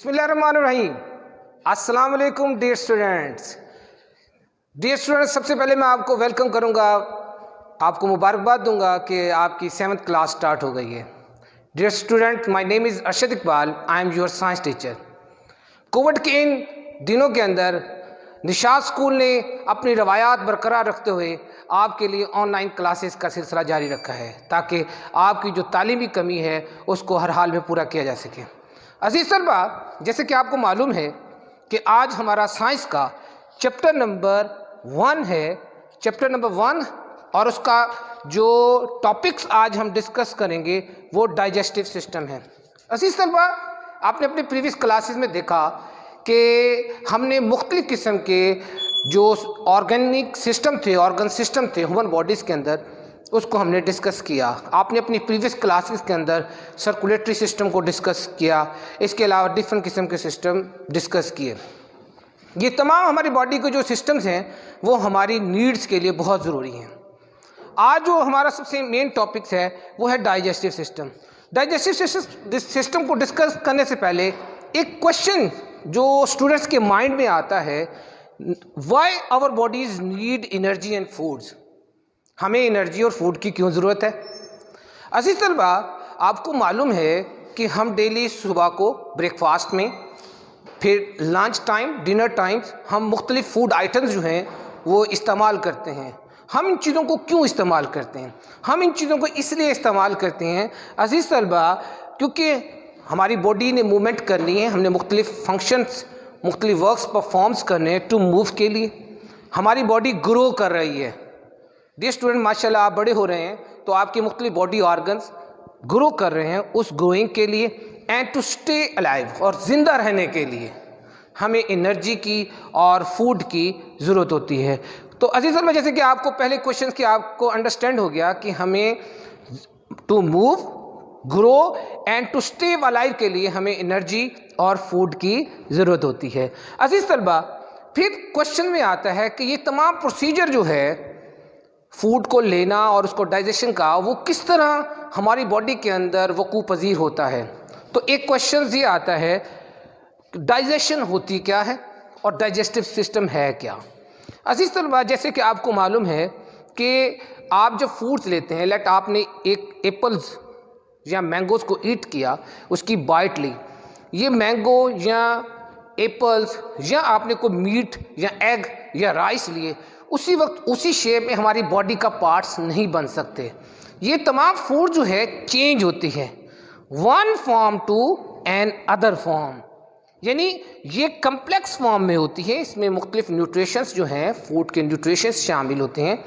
बिस्मिल्लाहिर्रहमानिर्रहीम। अस्सलाम वालेकुम डियर स्टूडेंट्स। सबसे पहले मैं आपको वेलकम करूंगा, आपको मुबारकबाद दूंगा कि आपकी 7th क्लास स्टार्ट हो गई है। Dear student, my name is Arshad Iqbal, I am your science teacher. COVID के इन दिनों के अंदर निशात स्कूल ने अपनी रवायात बरकरार रखते हुए आपके लिए ऑनलाइन क्लासेस का सिलसिला जारी रखा है, ताकि आपकी जो तालीमी कमी है उसको हर हाल में पूरा किया जा सके। अजीज़ तलबा, जैसे कि आपको मालूम है कि आज हमारा साइंस का चैप्टर नंबर 1 है, चैप्टर नंबर 1, और उसका जो टॉपिक्स आज हम डिस्कस करेंगे वो डाइजेस्टिव सिस्टम है। अजीज़ तलबा, आपने अपने प्रीवियस क्लासेस में देखा कि हमने मुख्तलिफ़ किस्म के जो ऑर्गेनिक सिस्टम थे, ऑर्गन सिस्टम थे ह्यूमन बॉडीज़ के अंदर, उसको हमने डिस्कस किया। आपने अपनी प्रीवियस क्लासेस के अंदर सर्कुलेटरी सिस्टम को डिस्कस किया, इसके अलावा डिफरेंट किस्म के सिस्टम डिस्कस किए। ये तमाम हमारी बॉडी के जो सिस्टम्स हैं वो हमारी नीड्स के लिए बहुत ज़रूरी हैं। आज जो हमारा सबसे मेन टॉपिक्स है वो है डाइजेस्टिव सिस्टम। डाइजेस्टिव सिस्टम को डिस्कस करने से पहले एक क्वेश्चन जो स्टूडेंट्स के माइंड में आता है, why our bodies need energy and foods. हमें एनर्जी और फूड की क्यों ज़रूरत है? अजीज़ तलबा, आपको मालूम है कि हम डेली सुबह को ब्रेकफास्ट में, फिर लंच टाइम, डिनर टाइम्स हम मुख्तलिफ़ फूड आइटम्स जो हैं वो इस्तेमाल करते हैं। हम इन चीज़ों को क्यों इस्तेमाल करते हैं? हम इन चीज़ों को इसलिए इस्तेमाल करते हैं अजीज़ तलबा, क्योंकि हमारी बॉडी ने मूवमेंट करनी है, हमने मुख्तलिफ़ फंक्शंस, मुख्तलिफ़ वर्क्स परफॉर्म्स करने हैं टू मूव के लिए। हमारी बॉडी ग्रो कर रही है। डियर स्टूडेंट, माशाल्लाह आप बड़े हो रहे हैं तो आपकी मुख्तलिफ बॉडी ऑर्गन्स ग्रो कर रहे हैं। उस ग्रोइंग के लिए एंड टू स्टे अलाइव, और ज़िंदा रहने के लिए हमें एनर्जी की और फूड की ज़रूरत होती है। तो अजीज़ में जैसे कि आपको पहले क्वेश्चन की आपको अंडरस्टैंड हो गया कि हमें to move, grow and to stay alive के लिए हमें एनर्जी और फूड की ज़रूरत होती है। अजीज़ तलबा, फिर क्वेश्चन में आता है कि ये तमाम प्रोसीजर जो है फूड को लेना और उसको डाइजेशन का, वो किस तरह हमारी बॉडी के अंदर वकूफ़ पज़ीर होता है। तो एक क्वेश्चन ये आता है, डाइजेशन होती क्या है और डाइजेस्टिव सिस्टम है क्या? अजीज़ तलबा, जैसे कि आपको मालूम है कि आप जब फूड्स लेते हैं, लेट आपने एक एप्पल्स या मैंगोज़ को ईट किया, उसकी बाइट ली, ये मैंगो या एप्पल्स या आपने कोई मीट या एग या राइस लिए, उसी वक्त उसी शेप में हमारी बॉडी का पार्ट्स नहीं बन सकते। ये तमाम फूड जो है चेंज होती है one form to another form, यानी ये कम्प्लेक्स फॉर्म में होती है। इसमें मुख्तलिफ न्यूट्रिशंस जो हैं, फूड के न्यूट्रिशंस शामिल होते हैं।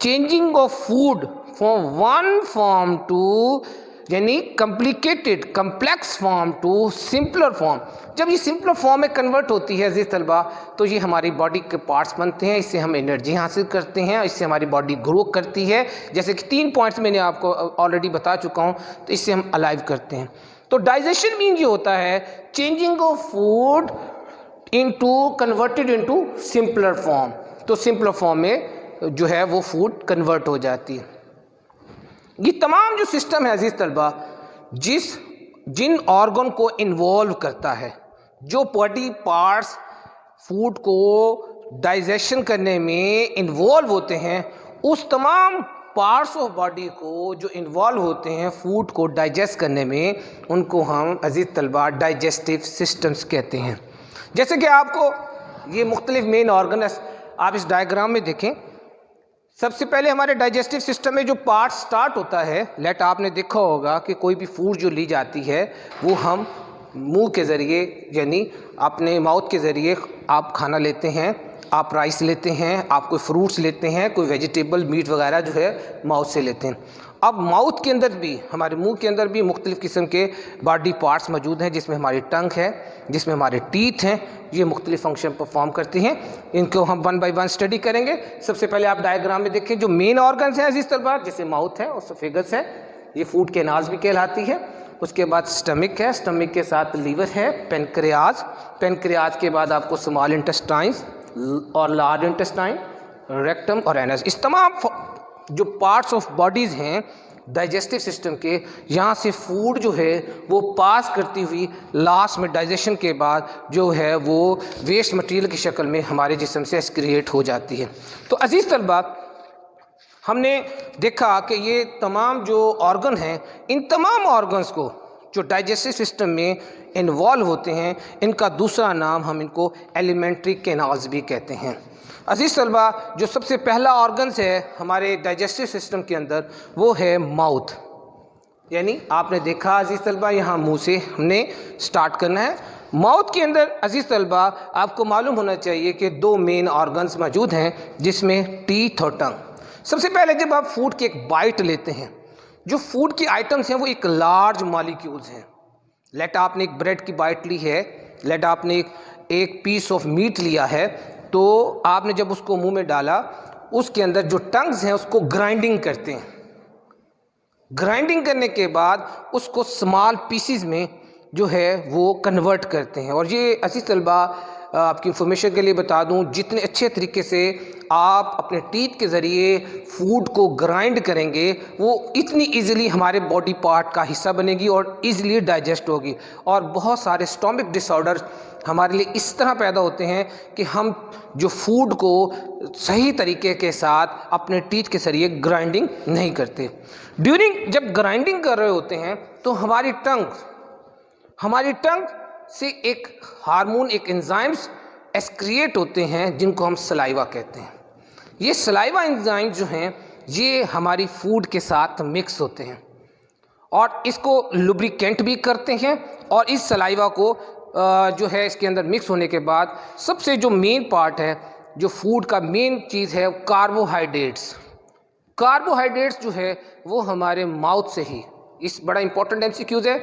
Changing of food from one form to, यानी complicated complex form to simpler form. जब ये सिंपलर फॉर्म में कन्वर्ट होती है अजीज़ तलबा, तो ये हमारी बॉडी के पार्ट्स बनते हैं। इससे हम एनर्जी हासिल करते हैं, इससे हमारी बॉडी ग्रो करती है। जैसे कि 3 पॉइंट्स मैंने आपको ऑलरेडी बता चुका हूँ, तो इससे हम अलाइव करते हैं। तो डाइजेशन मीन ये होता है changing of food into, converted into simpler form. तो सिंपलर फॉर्म में जो है वो फूड कन्वर्ट हो जाती है। ये तमाम जो सिस्टम है अजीज़ तलबा, जिन ऑर्गन को इन्वॉल्व करता है, जो बॉडी पार्ट्स फूड को डाइजेशन करने में इन्वॉल्व होते हैं, उस तमाम पार्ट्स ऑफ बॉडी को जो इन्वॉल्व होते हैं फूड को डाइजेस्ट करने में, उनको हम अजीज़ तलबा डाइजेस्टिव सिस्टम्स कहते हैं। जैसे कि आपको ये मुख्तलिफ मेन ऑर्गन आप इस डायग्राम में देखें। सबसे पहले हमारे डाइजेस्टिव सिस्टम में जो पार्ट स्टार्ट होता है, लेट आपने देखा होगा कि कोई भी फूड जो ली जाती है वो हम मुंह के ज़रिए, यानी अपने माउथ के ज़रिए आप खाना लेते हैं। आप राइस लेते हैं, आप कोई फ्रूट्स लेते हैं, कोई वेजिटेबल मीट वगैरह जो है माउथ से लेते हैं। अब माउथ के अंदर भी, हमारे मुंह के अंदर भी मुख्तलिफ़ किस्म के बॉडी पार्ट्स मौजूद हैं, जिसमें हमारी टंग है, जिसमें हमारे टीथ हैं। ये मुख्तलिफ फंक्शन परफॉर्म करती हैं। इनको हम 1 बाय 1 स्टडी करेंगे। सबसे पहले आप डायग्राम में देखें, जो मेन ऑर्गन्स हैं अजीज़ तलबा, जैसे माउथ है और सफेगस है, ये फूड कैनाल्स भी कहलाती है। उसके बाद स्टमक है, स्टमक के साथ लीवर है, पेनक्रियाज, पेनक्रियाज के बाद आपको स्मॉल इंटेस्टाइन्स और लार्ज इंटेस्टाइन, रेक्टम और एनस। इस तमाम जो पार्ट्स ऑफ बॉडीज़ हैं डाइजेस्टिव सिस्टम के, यहाँ से फूड जो है वो पास करती हुई लास्ट में डाइजेशन के बाद जो है वो वेस्ट मटेरियल की शक्ल में हमारे जिस्म से एक्सक्रिएट हो जाती है। तो अजीज़ तलबा, हमने देखा कि ये तमाम जो ऑर्गन हैं, इन तमाम ऑर्गन्स को जो डाइजेस्टिव सिस्टम में इन्वॉल्व होते हैं, इनका दूसरा नाम हम इनको एलिमेंट्री कैनाल्स भी कहते हैं। अजीज़ तलबा, जो सबसे पहला ऑर्गन्स है हमारे डाइजेस्टिव सिस्टम के अंदर वो है माउथ। यानी आपने देखा अजीज़ तलबा, यहाँ मुंह से हमने स्टार्ट करना है। माउथ के अंदर अजीज़ तलबा आपको मालूम होना चाहिए कि दो मेन ऑर्गन्स मौजूद हैं, जिसमें टीथ और टंग। सबसे पहले जब आप फूड की एक बाइट लेते हैं, जो फूड की आइटम्स हैं वो एक लार्ज मॉलिक्यूल्स हैं। लेट आपने एक ब्रेड की बाइट ली है, लेट आपने एक पीस ऑफ मीट लिया है, तो आपने जब उसको मुंह में डाला, उसके अंदर जो टंग्स हैं उसको ग्राइंडिंग करते हैं। ग्राइंडिंग करने के बाद उसको स्मॉल पीसीज में जो है वो कन्वर्ट करते हैं। और ये अजीज़ तलबा आपकी इंफॉर्मेशन के लिए बता दूं, जितने अच्छे तरीके से आप अपने टीथ के ज़रिए फूड को ग्राइंड करेंगे, वो इतनी इजीली हमारे बॉडी पार्ट का हिस्सा बनेगी और इजीली डाइजेस्ट होगी। और बहुत सारे स्टोमिक डिसऑर्डर हमारे लिए इस तरह पैदा होते हैं कि हम जो फूड को सही तरीके के साथ अपने टीथ के ज़रिए ग्राइंडिंग नहीं करते। ड्यूरिंग जब ग्राइंडिंग कर रहे होते हैं तो हमारी टंग से एक हार्मोन, एक एंजाइम्स एक्सक्रिएट होते हैं, जिनको हम सलाइवा कहते हैं। ये सलाइवा एंजाइम जो हैं ये हमारी फूड के साथ मिक्स होते हैं और इसको लुब्रिकेंट भी करते हैं। और इस सलाइवा को जो है इसके अंदर मिक्स होने के बाद सबसे जो मेन पार्ट है, जो फूड का मेन चीज़ है, कार्बोहाइड्रेट्स जो है वो हमारे माउथ से ही, इस बड़ा इंपॉर्टेंट एमसीक्यूज है,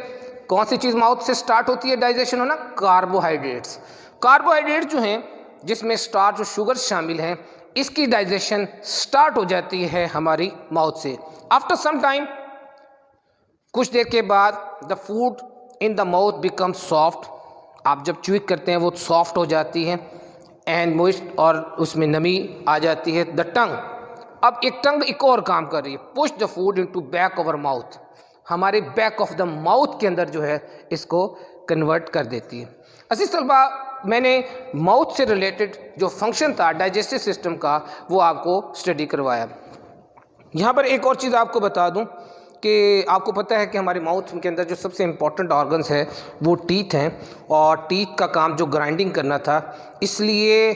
कौन सी चीज़ माउथ से स्टार्ट होती है डाइजेशन होना? कार्बोहाइड्रेट्स जो हैं, जिसमें स्टार्च और शुगर शामिल हैं, इसकी डाइजेशन स्टार्ट हो जाती है हमारी माउथ से। आफ्टर सम टाइम, कुछ देर के बाद, the food in the mouth become soft. आप जब च्यूइंग करते हैं वो सॉफ्ट हो जाती है एंड मॉइस्ट, और उसमें नमी आ जाती है। द टंग, अब एक टंग एक और काम कर रही है, push the food into back of our mouth, हमारे बैक ऑफ द माउथ के अंदर जो है इसको कन्वर्ट कर देती है। अजीज़ तलबा, मैंने माउथ से रिलेटेड जो फंक्शन था डाइजेस्टिव सिस्टम का वो आपको स्टडी करवाया। यहाँ पर एक और चीज़ आपको बता दूँ कि आपको पता है कि हमारे माउथ के अंदर जो सबसे इम्पॉर्टेंट ऑर्गन्स है वो टीथ हैं, और टीथ का काम जो ग्राइंडिंग करना था, इसलिए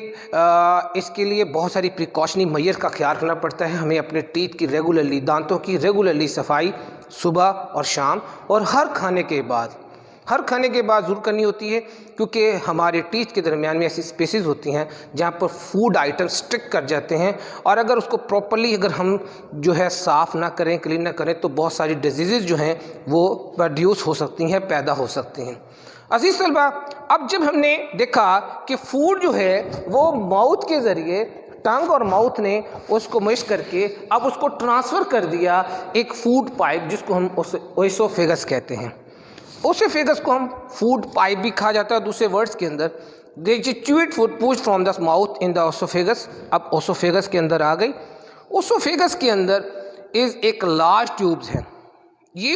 इसके लिए बहुत सारी प्रिकॉशनी मेजर का ख्याल रखना पड़ता है। हमें अपने टीथ की रेगुलरली, दांतों की रेगुलरली सफाई सुबह और शाम और हर खाने के बाद ज़रूर करनी होती है, क्योंकि हमारे टीथ के दरमियान में ऐसी स्पेसेस होती हैं जहाँ पर फूड आइटम स्टिक कर जाते हैं, और अगर उसको प्रॉपर्ली अगर हम जो है साफ़ ना करें, क्लीन ना करें, तो बहुत सारी डिजीज़ जो हैं वो प्रोड्यूस हो सकती हैं, पैदा हो सकती हैं। अजीज़ तलबा, अब जब हमने देखा कि फूड जो है वो माउथ के ज़रिए, टंग और माउथ ने उसको मिक्स करके अब उसको ट्रांसफ़र कर दिया एक फूड पाइप, जिसको हम ओएसोफेगस कहते हैं। ओएसोफेगस को हम फूड पाइप भी कहा जाता है दूसरे वर्ड्स के अंदर। देखिए, chewed food push from the mouth in the oesophagus, अब ओएसोफेगस के अंदर आ गई। ओएसोफेगस के अंदर इस एक लार्ज ट्यूब्स है, ये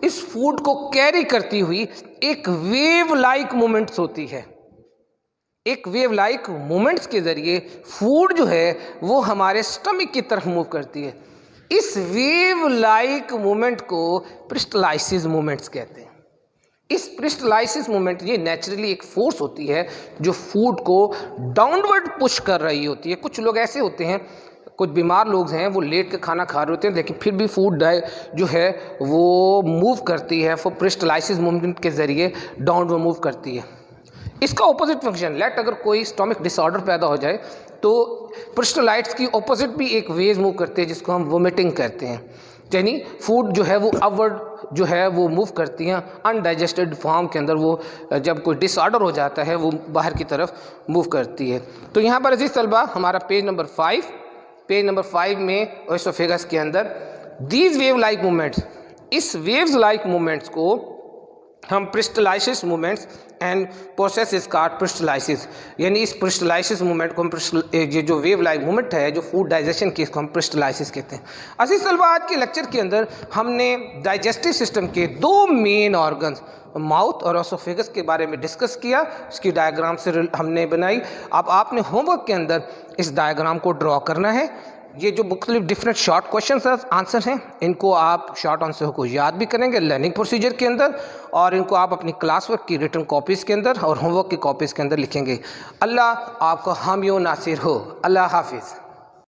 इस फूड को कैरी करती हुई एक वेव लाइक मूवमेंट्स होती है। एक वेव लाइक मूवमेंट्स के ज़रिए फूड जो है वो हमारे स्टमक की तरफ मूव करती है। इस वेव लाइक मूवमेंट को पेरिस्टाल्सिस मूवमेंट्स कहते हैं। इस पेरिस्टाल्सिस मूवमेंट, ये नेचुरली एक फोर्स होती है जो फूड को डाउनवर्ड पुश कर रही होती है। कुछ लोग ऐसे होते हैं, कुछ बीमार लोग हैं, वो लेट के खाना खा रहे होते हैं, लेकिन फिर भी फूड जो है वो मूव करती है, वो पेरिस्टाल्सिस मूवमेंट के ज़रिए डाउनवर्ड मूव करती है। इसका ऑपोजिट फंक्शन, लेट अगर कोई स्टोमिक डिसऑर्डर पैदा हो जाए तो पेरिस्टाल्सिस की ऑपोजिट भी एक वेव मूव करते हैं, जिसको हम वोमिटिंग कहते हैं। यानी फूड जो है वो अपवर्ड जो है वो मूव करती हैं, अनडाइजेस्टेड फॉर्म के अंदर वो जब कोई डिसऑर्डर हो जाता है वो बाहर की तरफ मूव करती है। तो यहाँ पर अजीज़ तलबा, हमारा पेज नंबर 5 में ओएसोफेगस के अंदर दीज वेव लाइक मूवमेंट्स, इस वेव्स लाइक मूवमेंट्स को हम प्रिस्टलाइसिस मूवमेंट्स एंड प्रोसेस का प्रिस्टलाइसिस, यानी इस प्रिस्टलाइसिस मूवमेंट को हम ये जो वेव लाइक मूवमेंट है जो फूड डाइजेशन की, इसको हम प्रिस्टलाइसिस कहते हैं। अजीज तलबा, आज के लेक्चर के अंदर हमने डाइजेस्टिव सिस्टम के दो मेन ऑर्गन्स माउथ और एसोफेगस के बारे में डिस्कस किया, उसकी डायग्राम से हमने बनाई। अब आपने होमवर्क के अंदर इस डायग्राम को ड्रॉ करना है। ये जो मुख्तलिफ डिफरेंट शॉर्ट क्वेश्चन आंसर हैं, इनको आप शॉर्ट आंसर को याद भी करेंगे लर्निंग प्रोसीजर के अंदर, और इनको आप अपनी क्लास वर्क की रिटन कॉपीज़ के अंदर और होमवर्क की कॉपीज़ के अंदर लिखेंगे। अल्लाह आपका हामी व नासिर हो। अल्लाह हाफिज़।